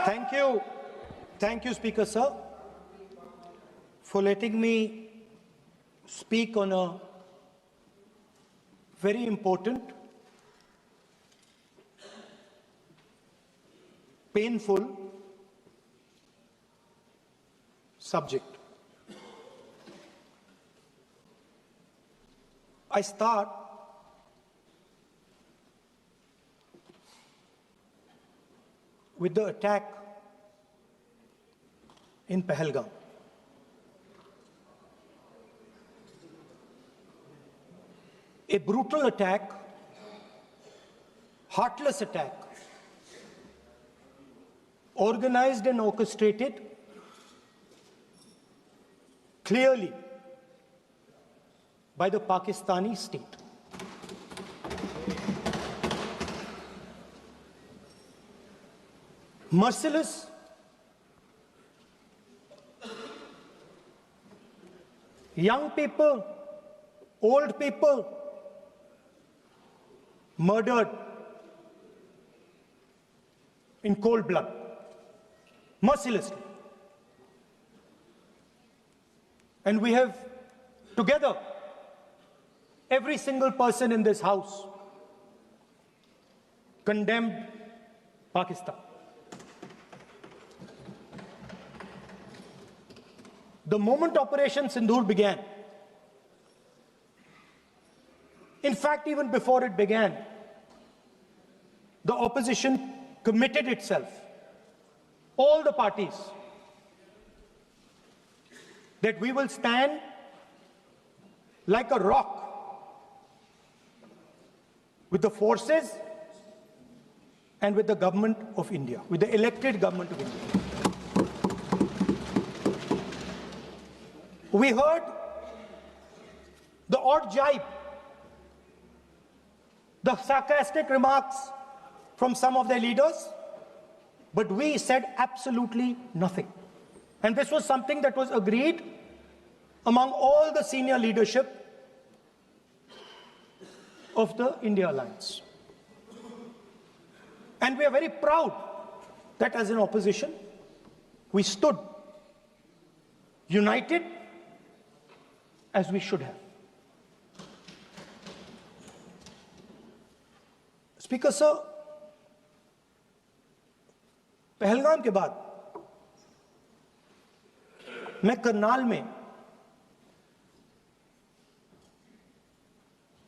Thank you. Thank you, Speaker Sir, for letting me speak on a very important, painful subject. I start with the attack in Pahalgam. A brutal attack, heartless attack, organized and orchestrated clearly by the Pakistani state. Merciless, young people, old people murdered in cold blood, mercilessly. And we have together, every single person in this house, condemned Pakistan. The moment Operation Sindoor began, in fact, even before it began, the opposition committed itself, all the parties, that we will stand like a rock with the forces and with the government of India, with the elected government of India. We heard the odd jibe, the sarcastic remarks from some of their leaders, but we said absolutely nothing. And this was something that was agreed among all the senior leadership of the India Alliance. And we are very proud that as an opposition, we stood united as we should have. Speaker Sir, Pahalgam के बाद मैं करनाल में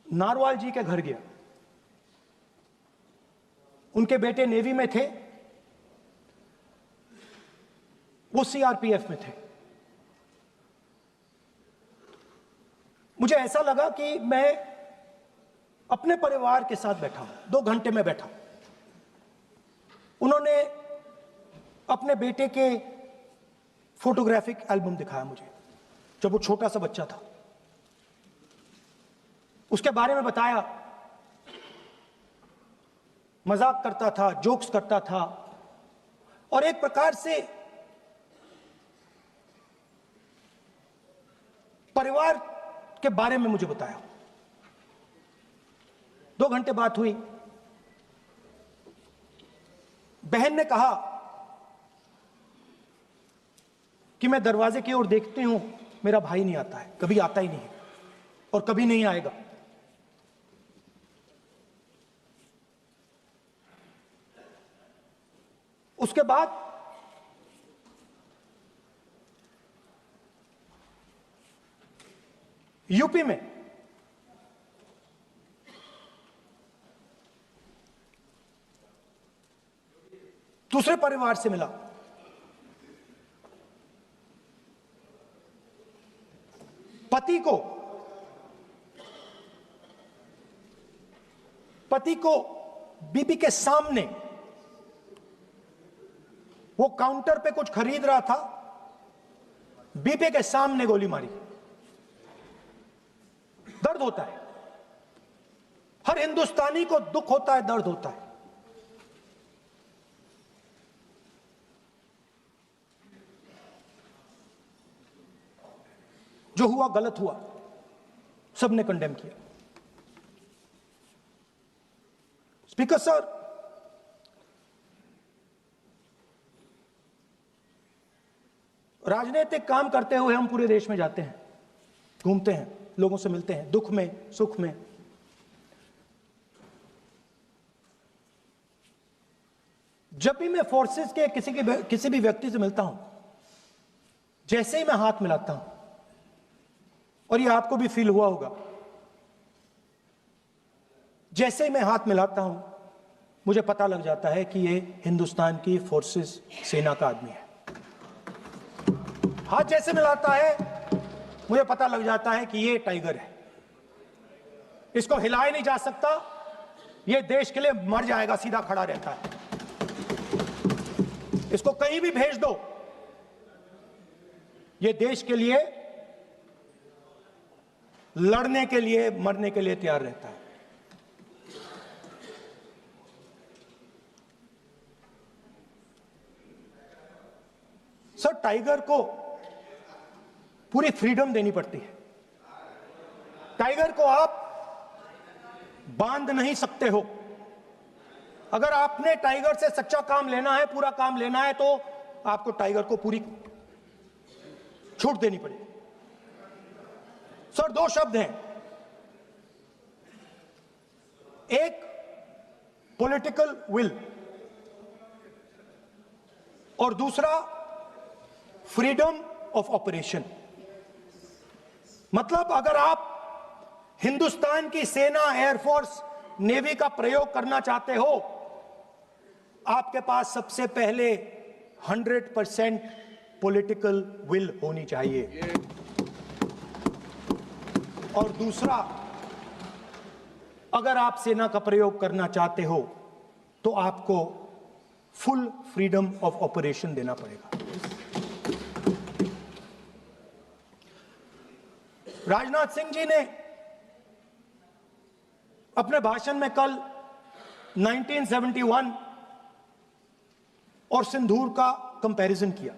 narwhal जी के घर गया। उनके बेटे navy में थे, वो सीआरपीएफ में थे। मुझे ऐसा लगा कि मैं अपने परिवार के साथ बैठा हूं। 2 घंटे में बैठा। उन्होंने अपने बेटे के फोटोग्राफिक एल्बम दिखाया मुझे, जब वो छोटा सा बच्चा था। उसके बारे में बताया, मजाक करता था, जोक्स करता था, और एक प्रकार से परिवार के बारे में मुझे बताया। 2 घंटे बात हुई। बहन ने कहा कि मैं दरवाजे की ओर देखती हूं, मेरा भाई नहीं आता है, कभी आता ही नहीं है और कभी नहीं आएगा। उसके बाद यूपी में दूसरे परिवार से मिला। पति को बीबी के सामने, वो काउंटर पे कुछ खरीद रहा था, बीबी के सामने गोली मारी। दर्द होता है, हर हिंदुस्तानी को दुख होता है, दर्द होता है। जो हुआ गलत हुआ, सबने कंडेम किया। स्पीकर सर, राजनीतिक काम करते हुए हम पूरे देश में जाते हैं, घूमते हैं, लोगों से मिलते हैं, दुख में, सुख में। जब भी मैं फोर्सेस के किसी भी व्यक्ति से मिलता हूं, जैसे ही मैं हाथ मिलाता हूं, और ये आपको भी फील हुआ होगा, जैसे ही मैं हाथ मिलाता हूं मुझे पता लग जाता है कि ये हिंदुस्तान की फोर्सेस सेना का आदमी है। हाथ जैसे मिलाता है मुझे पता लग जाता है कि ये टाइगर है, इसको हिलाया नहीं जा सकता, ये देश के लिए मर जाएगा, सीधा खड़ा रहता है। इसको कहीं भी भेज दो, ये देश के लिए लड़ने के लिए, मरने के लिए तैयार रहता है। सर, टाइगर को पूरी फ्रीडम देनी पड़ती है। टाइगर को आप बांध नहीं सकते हो। अगर आपने टाइगर से सच्चा काम लेना है, पूरा काम लेना है, तो आपको टाइगर को पूरी छूट देनी पड़ेगी। सर, दो शब्द हैं, एक पॉलिटिकल विल और दूसरा फ्रीडम ऑफ ऑपरेशन। मतलब अगर आप हिंदुस्तान की सेना, एयरफोर्स, नेवी का प्रयोग करना चाहते हो, आपके पास सबसे पहले 100% पॉलिटिकल विल होनी चाहिए, और दूसरा, अगर आप सेना का प्रयोग करना चाहते हो तो आपको फुल फ्रीडम ऑफ ऑपरेशन देना पड़ेगा। राजनाथ सिंह जी ने अपने भाषण में कल 1971 और सिंदूर का कंपैरिजन किया,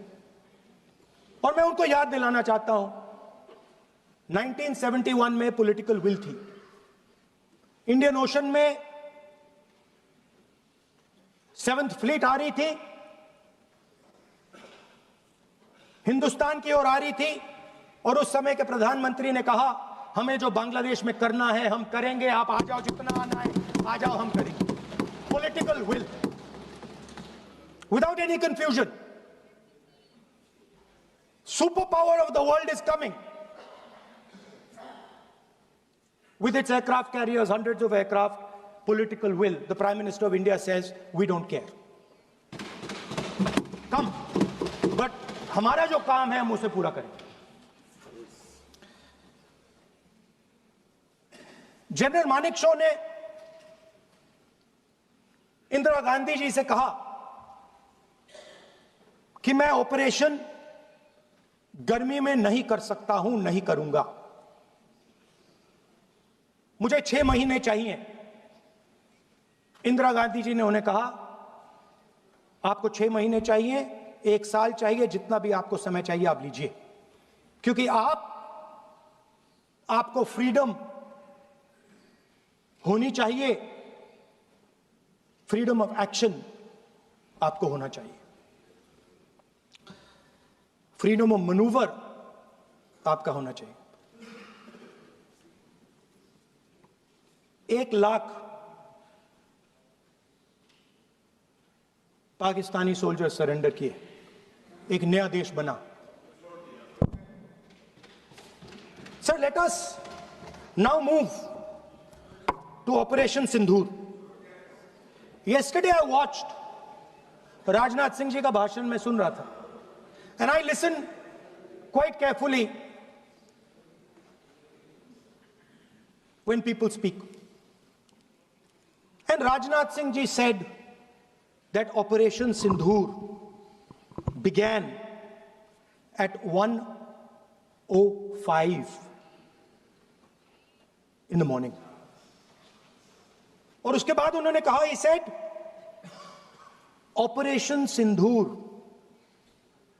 और मैं उनको याद दिलाना चाहता हूं, 1971 में पॉलिटिकल विल थी, इंडियन ओशन में 7th फ्लीट आ रही थी, हिंदुस्तान की ओर आ रही थी, और उस समय के प्रधानमंत्री ने कहा, हमें जो बांग्लादेश में करना है हम करेंगे, आप आ जाओ, जितना आना है आ जाओ, हम करेंगे। Political will, without any confusion. Super power of the world is coming with its aircraft carriers, hundreds of aircraft, political will. The Prime Minister of India says, we don't care. Come. But हमारा जो काम है हम उसे पूरा करेंगे। General Manekshaw ने इंदिरा गांधी जी से कहा कि मैं ऑपरेशन गर्मी में नहीं कर सकता हूं, नहीं करूंगा, मुझे 6 महीने चाहिए। इंदिरा गांधी जी ने उन्हें कहा, आपको 6 महीने चाहिए, 1 साल चाहिए, जितना भी आपको समय चाहिए आप लीजिए, क्योंकि आपको फ्रीडम होनी चाहिए, फ्रीडम ऑफ एक्शन आपको होना चाहिए, फ्रीडम ऑफ मैनूवर आपका होना चाहिए। 1 लाख पाकिस्तानी सोल्जर सरेंडर किए, एक नया देश बना। Sir, let us now move to operation Sindoor. Yesterday I watched, Rajnath Singh ji का भाषण मैं सुन रहा था, and I listen quite carefully when people speak. And Rajnath Singh ji said that Operation Sindoor began at 1:05 in the morning. और उसके बाद उन्होंने कहा, he said, Operation Sindoor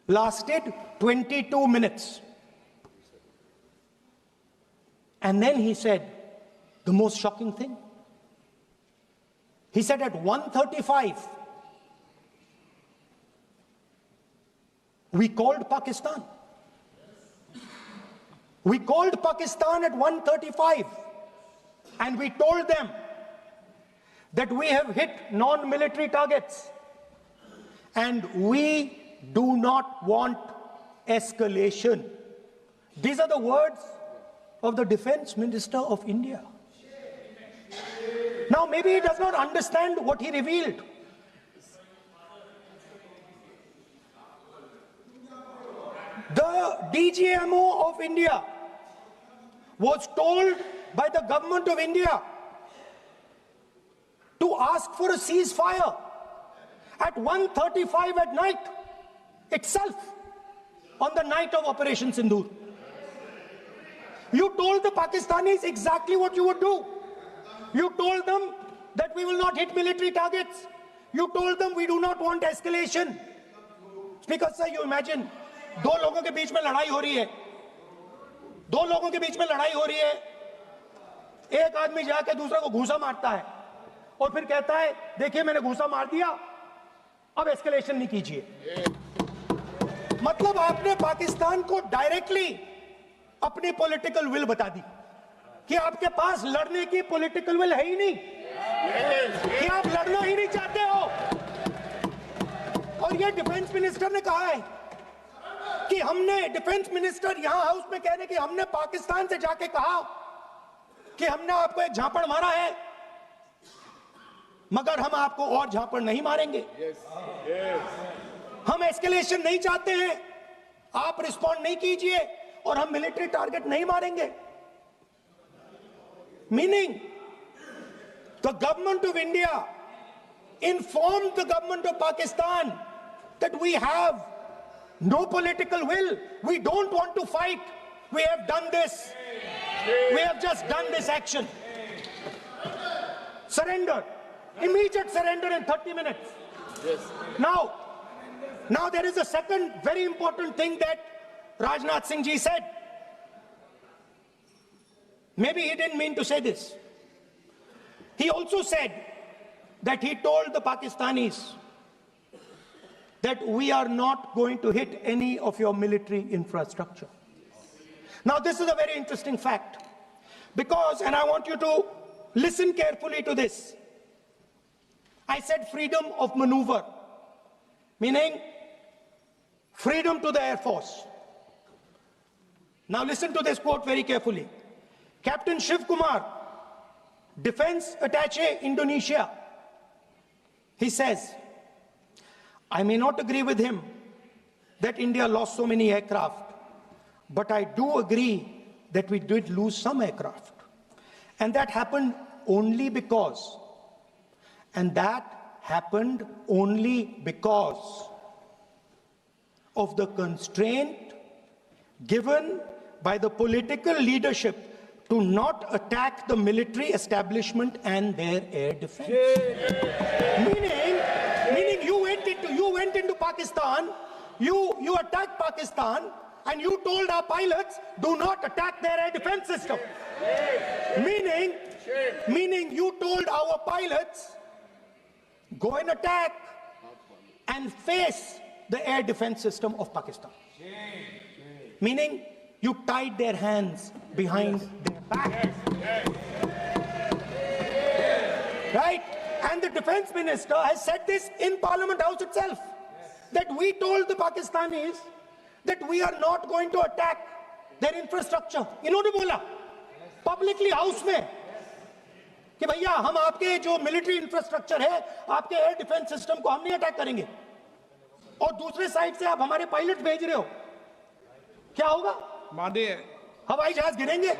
lasted 22 minutes. And then he said the most shocking thing. He said at 1:35, We called Pakistan. We called Pakistan at 1:35 and we told them that we have hit non-military targets and we do not want escalation. These are the words of the Defense Minister of India. Now, maybe he does not understand what he revealed. The DGMO of India was told by the government of India to ask for a ceasefire at 1:35 at night itself, on the night of Operation Sindoor. You told the Pakistanis exactly what you would do. You told them that we will not hit military targets. You told them we do not want escalation. Speaker sir, you imagine, दो लोगों के बीच में लड़ाई हो रही है, दो लोगों के बीच में लड़ाई हो रही है, एक आदमी जाके दूसरे को घूंसा मारता है और फिर कहता है देखिए मैंने घूंसा मार दिया, अब एस्केलेशन नहीं कीजिए। मतलब आपने पाकिस्तान को डायरेक्टली अपनी पॉलिटिकल विल बता दी कि आपके पास लड़ने की पॉलिटिकल विल है ही नहीं, कि आप लड़ना ही नहीं चाहते हो। और ये डिफेंस मिनिस्टर ने कहा है कि हमने, डिफेंस मिनिस्टर यहां हाउस में कह रहे कि हमने पाकिस्तान से जाके कहा कि हमने आपको एक झापड़ मारा है मगर हम आपको और झापड़ नहीं मारेंगे। हम एस्केलेशन नहीं चाहते हैं, आप रिस्पॉन्ड नहीं कीजिए और हम मिलिट्री टारगेट नहीं मारेंगे। Meaning the government of India informed the government of Pakistan that we have no political will, we don't want to fight, we have done this, we have just done this action. Surrender, immediate surrender in 30 minutes. Yes. Now there is a second very important thing that Rajnath Singh ji said. Maybe he didn't mean to say this. He also said that he told the Pakistanis that we are not going to hit any of your military infrastructure. Now this is a very interesting fact because, and I want you to listen carefully to this. I said freedom of maneuver, meaning freedom to the Air Force. Now listen to this quote very carefully. Captain Shiv Kumar, Defense Attaché, Indonesia, he says, I may not agree with him that India lost so many aircraft, but I do agree that we did lose some aircraft. And that happened only because, of the constraint given by the political leadership to not attack the military establishment and their air defense. Meaning you went into Pakistan, you attacked Pakistan, and you told our pilots, do not attack their air defense system. Meaning you told our pilots, go and attack and face the air defense system of Pakistan. Meaning you tied their hands behind their back. Right? And the defense minister has said this in Parliament House itself, that we told the Pakistanis that we are not going to attack their infrastructure. इन्होंने बोला publicly house में कि भैया हम आपके जो military infrastructure है, आपके air defense system को हम नहीं attack करेंगे, और दूसरे साइड से आप हमारे पायलट भेज रहे हो, क्या होगा? हवाई जहाज गिरेंगे,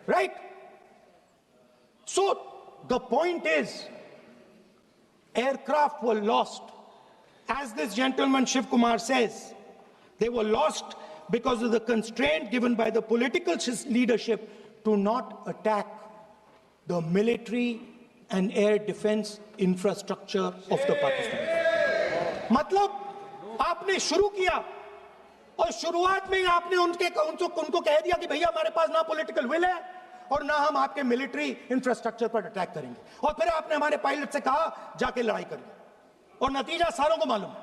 right? So the point is, aircraft were lost. As this gentleman Shiv Kumar says, they were lost because of the constraint given by the political leadership to not attack the military and air defense infrastructure of the Pakistan. मतलब आपने शुरू किया और शुरुआत में आपने उनको कह दिया कि भैया हमारे पास ना पॉलिटिकल विल है और ना हम आपके मिलिट्री इंफ्रास्ट्रक्चर पर अटैक करेंगे, और फिर आपने हमारे पायलट से कहा जाके लड़ाई करिए, और नतीजा सारों को मालूम है।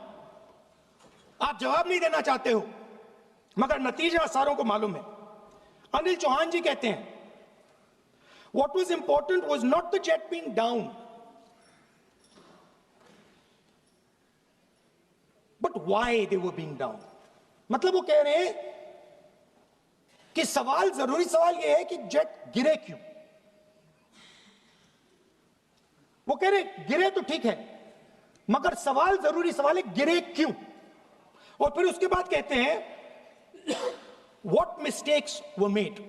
आप जवाब नहीं देना चाहते हो, मगर नतीजा सारों को मालूम है। अनिल चौहान जी कहते हैं, what was important was not the jet being down, but why they were being down. मतलब वो कह रहे हैं कि सवाल, जरूरी सवाल ये है कि जेट गिरे क्यों। वो कह रहे गिरे तो ठीक है, मगर सवाल, जरूरी सवाल है गिरे क्यों। और फिर उसके बाद कहते हैं what mistakes were made.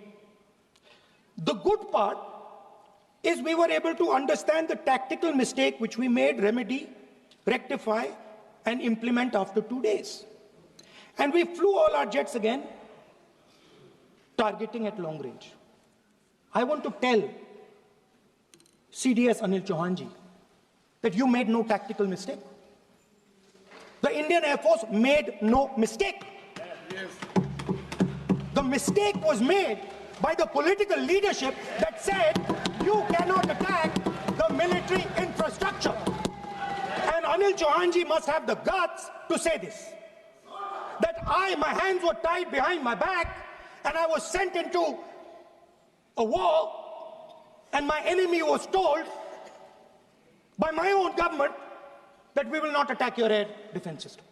The good part is we were able to understand the tactical mistake which we made, remedy, rectify and implement after 2 days. And we flew all our jets again, targeting at long range. I want to tell CDS Anil Chauhan ji that you made no tactical mistake. The Indian Air Force made no mistake. The mistake was made by the political leadership that said you cannot attack the military infrastructure. And Anil Chauhan ji must have the guts to say this. That my hands were tied behind my back and I was sent into a war and my enemy was told by my own government that we will not attack your air defense system.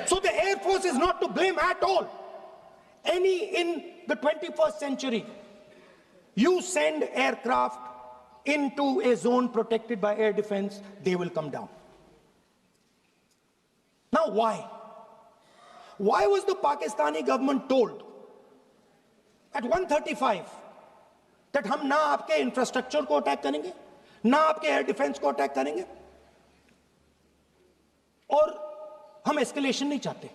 So the Air Force is not to blame at all. In the 21st century, you send aircraft into a zone protected by air defense, they will come down. Now why? Why was the Pakistani government told at 1:35 that हम ना आपके infrastructure को attack करेंगे, ना आपके air defence को attack करेंगे, और हम एस्केलेशन नहीं चाहते?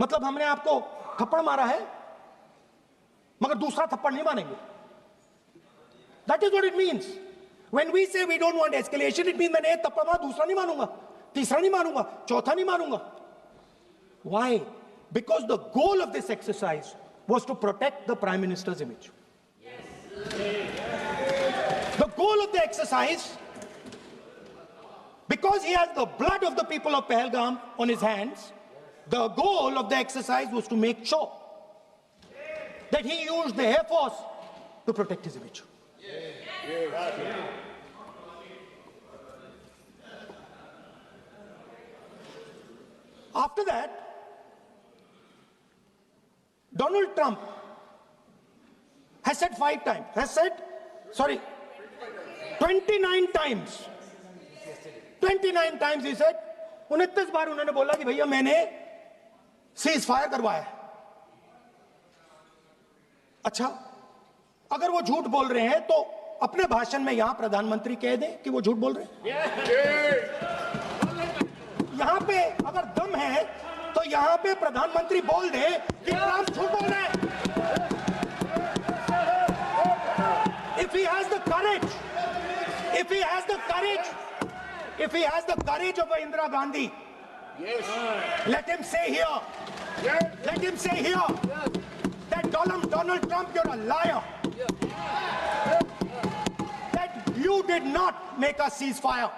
मतलब हमने आपको थप्पड़ मारा है मगर दूसरा थप्पड़ नहीं मारेंगे. That is what it means. When we say we don't want escalation, it means मैंने एक थप्पड़ मारा, दूसरा नहीं मारूंगा, तीसरा नहीं मारूंगा, चौथा नहीं मारूंगा. Why? Because the goal of this exercise was to protect the Prime Minister's image. The goal of the exercise, because he has the blood of the people of Pahalgam on his hands, the goal of the exercise was to make sure that he used the Air Force to protect his image. After that, Donald Trump has said 29 times. 29 times he said, 29 बार उन्होंने बोला कि भैया मैंने cease fire करवाया. अच्छा, अगर वो झूठ बोल रहे हैं तो अपने भाषण में यहां प्रधानमंत्री कह दें कि वो झूठ बोल रहे हैं. यहां पे अगर दम है तो यहां पे प्रधानमंत्री बोल दे कि ट्रंप झूठ बोल रहे हैं. If he has the courage, if he has the courage of Indira Gandhi, let him say here, that Donald Trump, you're a liar. That you did not make us ceasefire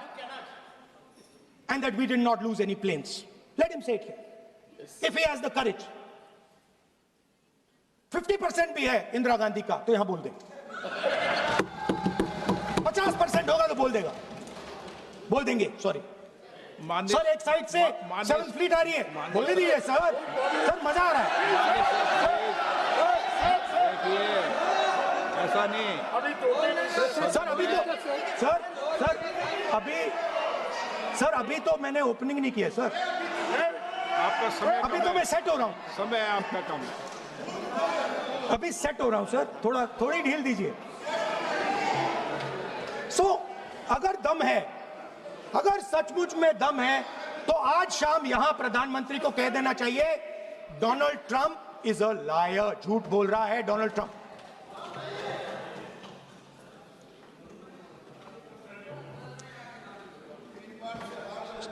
and that we did not lose any planes. Let him say it here. If he has the courage. 50% भी है इंदिरा गांधी का तो यहां बोल दे. 50% होगा तो बोल देंगे. सॉरी सर, एक साइड से 7th फ्लीट आ रही है, बोलने दीजिए सर. मजा आ रहा है. ऐसा नहीं सर अभी तो मैंने ओपनिंग नहीं किया सर. आपका समय अभी तो मैं सेट हो रहा हूं. समय आपका कम. अभी सेट हो रहा हूं सर, थोड़ी ढील दीजिए. अगर दम है, अगर सचमुच में दम है तो आज शाम यहां प्रधानमंत्री को कह देना चाहिए Donald Trump is a liar. झूठ बोल रहा है डोनाल्ड ट्रंप.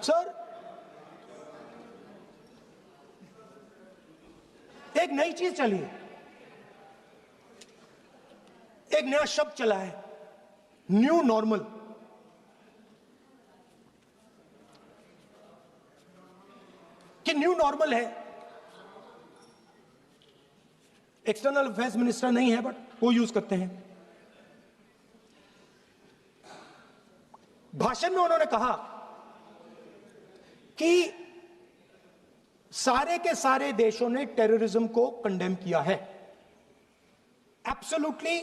सर, एक नई चीज चली है, एक नया शब्द चला है, न्यू नॉर्मल. कि न्यू नॉर्मल है। एक्सटर्नल अफेयर्स मिनिस्टर नहीं है, बट वो यूज करते हैं। भाषण में उन्होंने कहा कि सारे के सारे देशों ने टेररिज्म को कंडेम किया है। Absolutely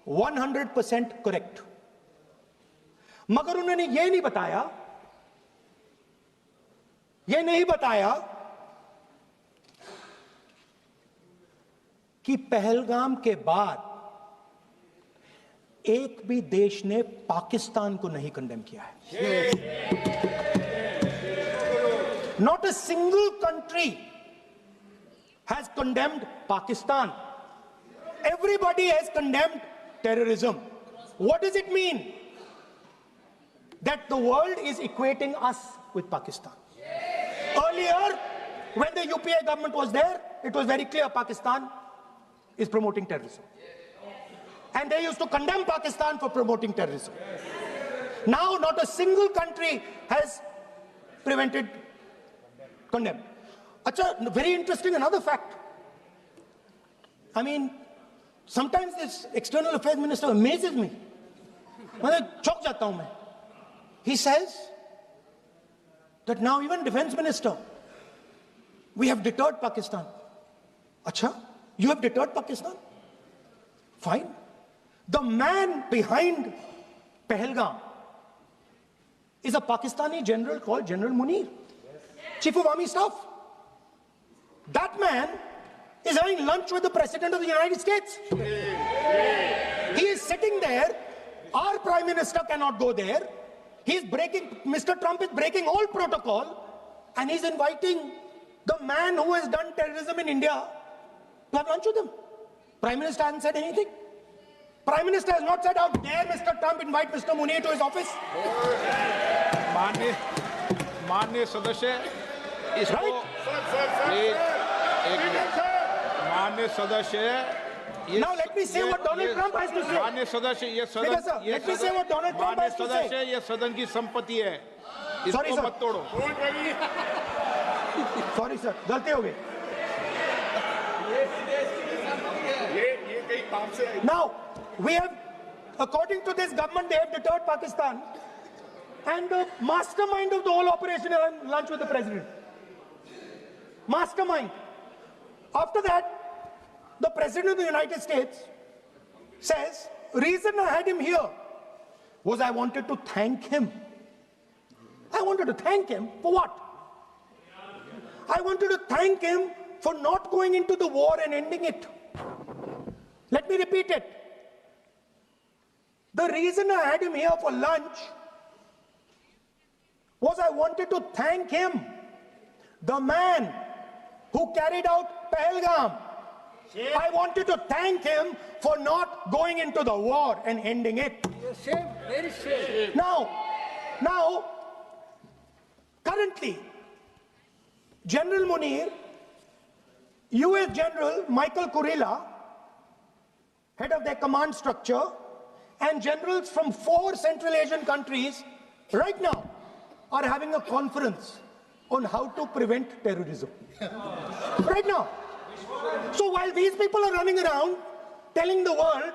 100% correct. मगर उन्होंने यह नहीं बताया कि पहलगाम के बाद एक भी देश ने पाकिस्तान को नहीं कंडेम किया है। Not a single country has condemned Pakistan. Everybody has condemned terrorism. What does it mean? That the world is equating us with Pakistan. Earlier, when the UPA government was there, it was very clear Pakistan is promoting terrorism. And they used to condemn Pakistan for promoting terrorism. Now, not a single country has condemned. Acha, very interesting, another fact. I mean, sometimes this external affairs minister amazes me. चौंक जाता हूं मैं. He says that now even defense minister, we have deterred Pakistan. Acha, you have deterred Pakistan? Fine. The man behind Pahalgam is a Pakistani general called General Munir, Chief of Army Staff. That man is having lunch with the President of the United States. He is sitting there. Our Prime Minister cannot go there. Mr. Trump is breaking all protocol, and he's inviting the man who has done terrorism in India to have lunch with him. Prime Minister hasn't said anything. Prime Minister has not said, how dare Mr. Trump invite Mr. Munir to his office? माननीय सदस्य इसको माननीय सदस्य Now let me say what Donald Trump has to say. माननीय सदस्य ये सदन let me say what Donald Trump has to say. सदस्य ये सदन की संपत्ति है, Sorry, इसको sir. मत तोड़ो. Sorry sir, गलती हो गई. Now we have, according to this government, they have deterred Pakistan, and the mastermind of the whole operation is on lunch with the president. Mastermind. After that, the President of the United States says, reason I had him here was I wanted to thank him. I wanted to thank him for what? I wanted to thank him for not going into the war and ending it. Let me repeat it. The reason I had him here for lunch was I wanted to thank him, the man who carried out Pahalgam. I wanted to thank him for not going into the war and ending it. Shame, very shame. Now, currently, General Munir, US General Michael Kurilla, head of their command structure, and generals from 4 Central Asian countries right now are having a conference on how to prevent terrorism. Right now. So while these people are running around telling the world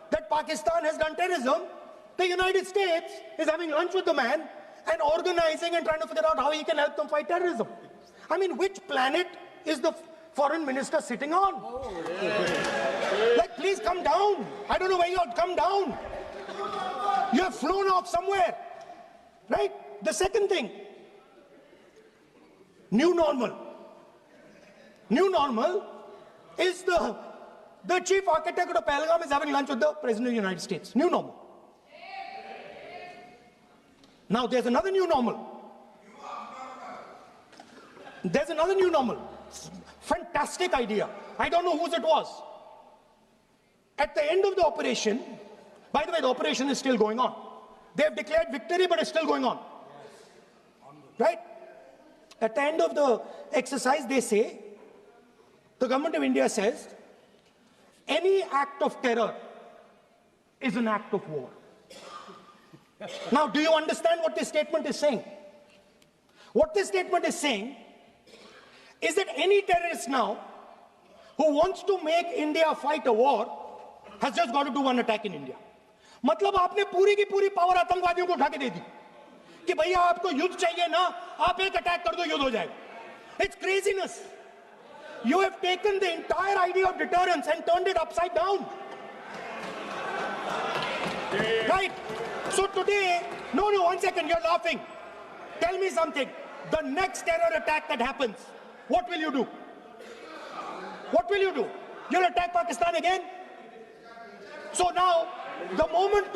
that Pakistan has done terrorism, the United States is having lunch with the man and organizing and trying to figure out how he can help them fight terrorism. I mean, which planet is the foreign minister sitting on? Like, please come down. I don't know where you are. Come down. You have flown off somewhere. Right? The second thing, new normal. New normal is the chief architect of Pahalgam is having lunch with the President of the United States. New normal. Now there's another new normal. There's another new normal. Fantastic idea. I don't know whose it was. At the end of the operation, by the way, the operation is still going on. They have declared victory, but it's still going on. Right? At the end of the exercise, they say, the government of India says, any act of terror is an act of war. Now, do you understand what this statement is saying? What this statement is saying is that any terrorist now who wants to make India fight a war has just got to do one attack in India. मतलब आपने पूरी की पूरी power आतंकवादियों को उठा के दे दी कि भैया आपको युद्ध चाहिए ना, आप एक अटैक कर दो, युद्ध हो जाएगा. It's craziness. You have taken the entire idea of deterrence and turned it upside down. Right? So today, no, one second, you're laughing. Tell me something. The next terror attack that happens, what will you do? What will you do? You'll attack Pakistan again? So now, the moment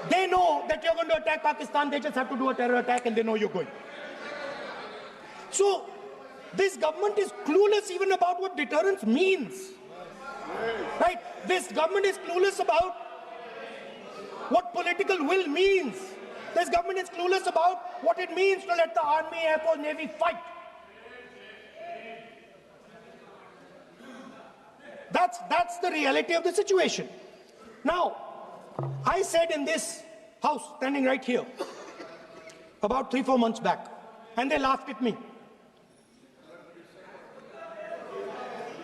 they know that you're going to attack Pakistan, they just have to do a terror attack and they know you're going. So, this government is clueless even about what deterrence means. Right? This government is clueless about what political will means. This government is clueless about what it means to let the Army, Air Force, Navy fight. That's the reality of the situation. Now, I said in this house, standing right here, about 3-4 months back, and they laughed at me.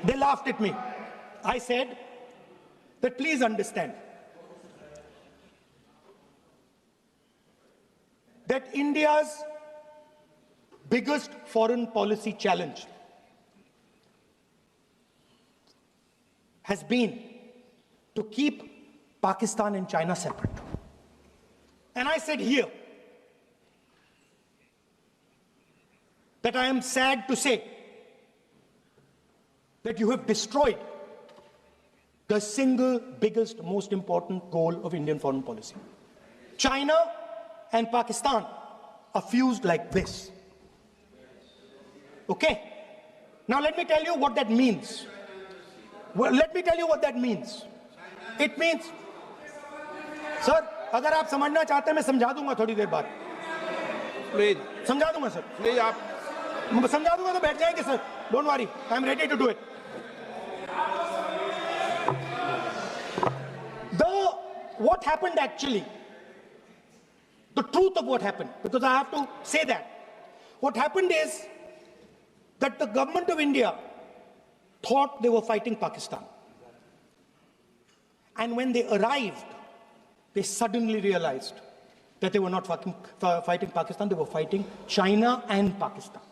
They laughed at me. I said that please understand that India's biggest foreign policy challenge has been to keep Pakistan and China separate. And I said here that I am sad to say that you have destroyed the single biggest, most important goal of Indian foreign policy. China and Pakistan are fused like this. Okay? Now let me tell you what that means. Well, let me tell you what that means. It means, sir, अगर आप समझना चाहते हैं मैं समझा दूंगा थोड़ी देर बाद. प्लीज समझा दूंगा सर. प्लीज आप समझा दूंगा तो बैठ जाएंगे sir. Don't worry, I'm ready to do it. What happened actually, the truth of what happened, because I have to say that. What happened is that the government of India thought they were fighting Pakistan. And when they arrived, they suddenly realized that they were not fighting Pakistan, they were fighting China and Pakistan.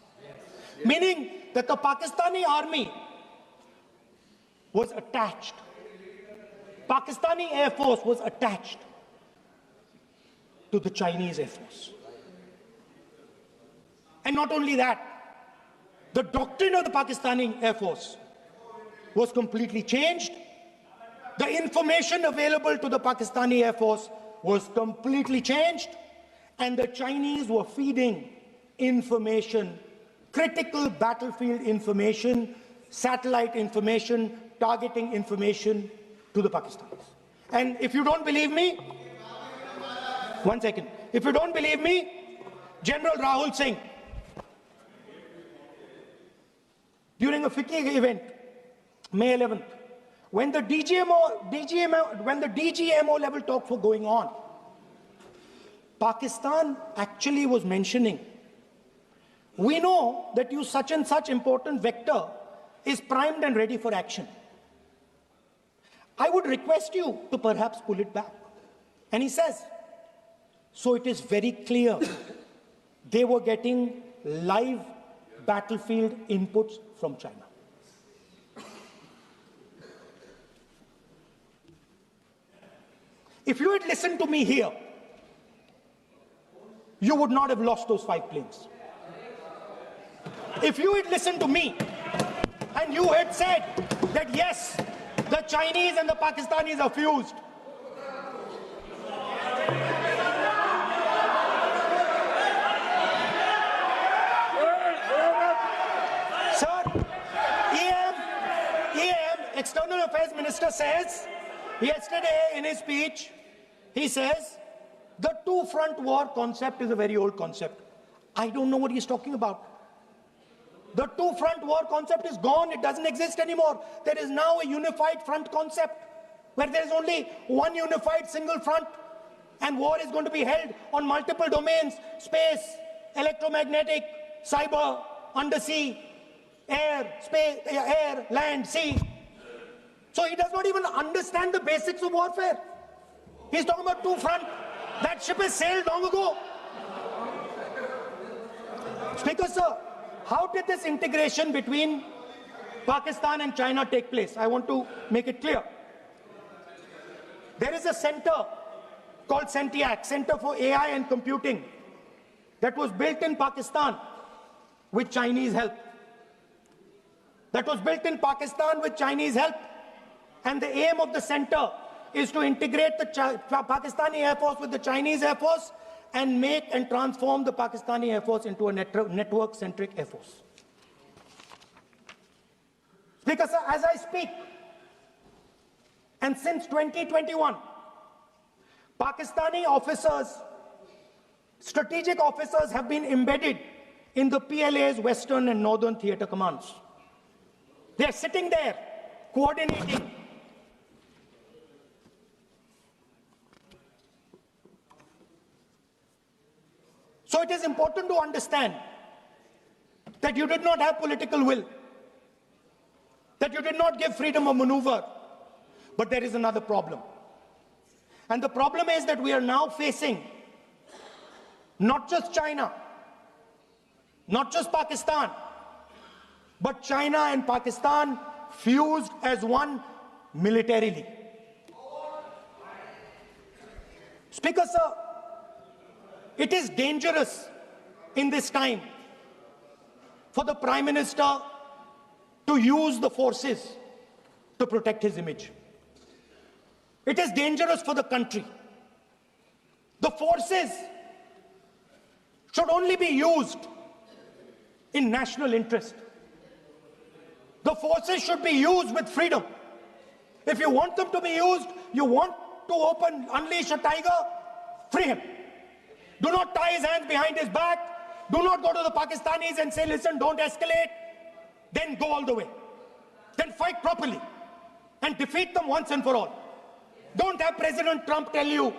Meaning that the Pakistani army was attached. Pakistani Air Force was attached to the Chinese Air Force. And not only that, the doctrine of the Pakistani Air Force was completely changed. The information available to the Pakistani Air Force was completely changed. And the Chinese were feeding information, critical battlefield information, satellite information, targeting information to the Pakistanis. And if you don't believe me, one second. If you don't believe me, General Rahul Singh, during a FICCI event, May 11th, when the DGMO level talks were going on, Pakistan actually was mentioning, we know that you such and such important vector is primed and ready for action. I would request you to perhaps pull it back. And he says, so it is very clear they were getting live battlefield inputs from China. If you had listened to me here, you would not have lost those 5 planes. If you had listened to me and you had said that yes, the Chinese and the Pakistanis are fused, sir, EM, External Affairs Minister says, yesterday in his speech, he says, the two-front war concept is a very old concept. I don't know what he's talking about. The two-front war concept is gone. It doesn't exist anymore. There is now a unified front concept where there is only one unified single front, and war is going to be held on multiple domains: space, electromagnetic, cyber, undersea, air, space, air, land, sea. So he does not even understand the basics of warfare. He's talking about two front. That ship has sailed long ago. Speaker, sir, how did this integration between Pakistan and China take place? I want to make it clear. There is a center called CENTIAC, Center for AI and Computing, that was built in Pakistan with Chinese help. That was built in Pakistan with Chinese help. And the aim of the center is to integrate the Pakistani Air Force with the Chinese Air Force and make and transform the Pakistani Air Force into a network-centric Air Force. Speaker, sir, as I speak, and since 2021, Pakistani officers, strategic officers have been embedded in the PLA's Western and Northern Theatre Commands. They are sitting there, coordinating. So it is important to understand that you did not have political will, that you did not give freedom of maneuver, but there is another problem. And the problem is that we are now facing not just China, not just Pakistan, but China and Pakistan fused as one militarily. Speaker, sir, it is dangerous in this time for the Prime Minister to use the forces to protect his image. It is dangerous for the country. The forces should only be used in national interest. The forces should be used with freedom. If you want them to be used, you want to unleash a tiger, free him. Do not tie his hands behind his back. Do not go to the Pakistanis and say, listen, don't escalate. Then go all the way. Then fight properly and defeat them once and for all. Don't have President Trump tell you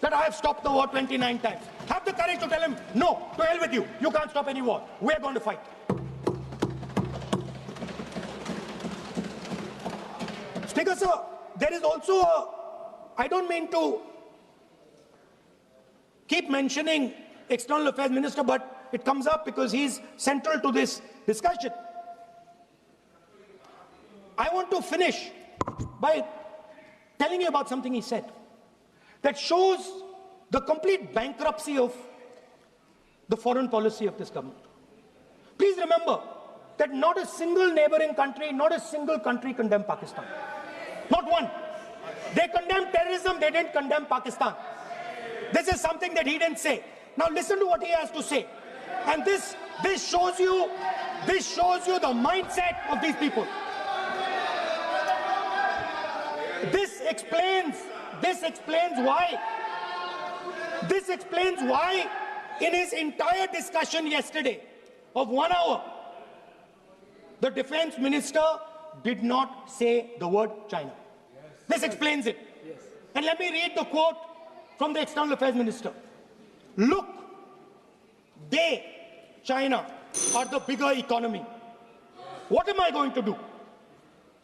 that I have stopped the war 29 times. Have the courage to tell him, no, to hell with you. You can't stop any war. We're going to fight. Speaker, sir, there is also I don't mean to keep mentioning External Affairs Minister, but it comes up because he's central to this discussion. I want to finish by telling you about something he said that shows the complete bankruptcy of the foreign policy of this government. Please remember that not a single neighboring country, not a single country condemned Pakistan. Not one. They condemned terrorism, they didn't condemn Pakistan. This is something that he didn't say. Now listen to what he has to say. And this shows you the mindset of these people. This explains why in his entire discussion yesterday of 1 hour, the defense minister did not say the word China. This explains it. And let me read the quote from the External Affairs Minister. Look, China, are the bigger economy. What am I going to do?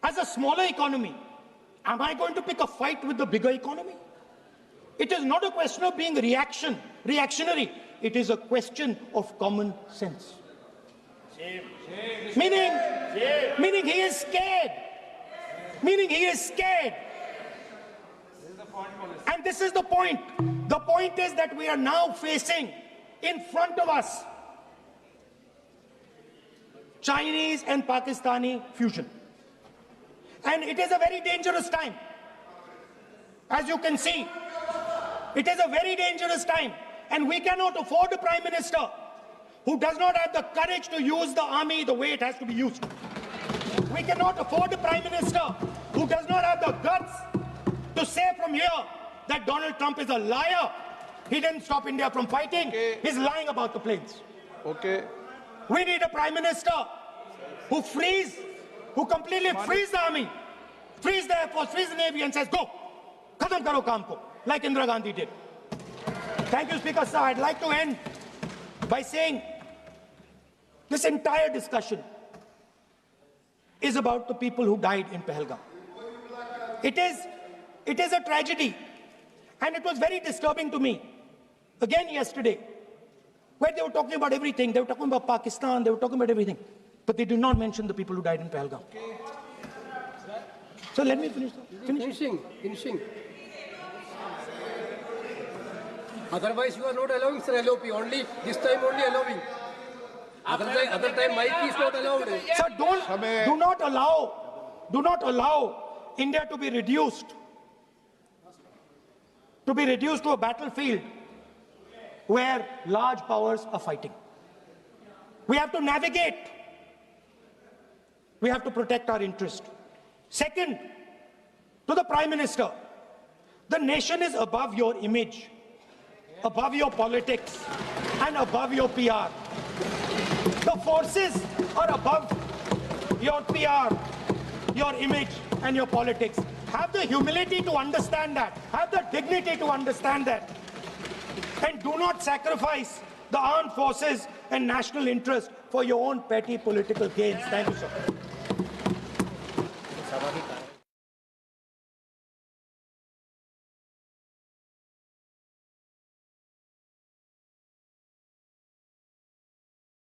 As a smaller economy, am I going to pick a fight with the bigger economy? It is not a question of being reactionary. It is a question of common sense. Meaning he is scared. And this is the point. The point is that we are now facing in front of us Chinese and Pakistani fusion. And it is a very dangerous time. As you can see, it is a very dangerous time. And we cannot afford a Prime Minister who does not have the courage to use the army the way it has to be used. We cannot afford a Prime Minister who does not have the guts to say from here that Donald Trump is a liar. He didn't stop India from fighting. Okay. He's lying about the planes. Okay. We need a Prime Minister who completely frees the army, frees the Air Force, frees the Navy and says, go, khatam karo kaam ko, like Indira Gandhi did. Thank you, Speaker, sir. I'd like to end by saying This entire discussion is about the people who died in Pahalgam. It is a tragedy. And it was very disturbing to me, again yesterday, where they were talking about everything. They were talking about Pakistan, they were talking about everything. But they did not mention the people who died in Pahalgam. So let me finish. Finishing. Otherwise, you are not allowing, sir, LOP. Only this time, only allowing. Other time, mic is not allowed. Sir, do not allow India to be reduced to a battlefield where large powers are fighting. We have to navigate. We have to protect our interest. Second, to the Prime Minister, the nation is above your image, above your politics, and above your PR. The forces are above your PR, your image, and your politics. Have the humility to understand that. Have the dignity to understand that. And do not sacrifice the armed forces and national interest for your own petty political gains. Thank you, sir.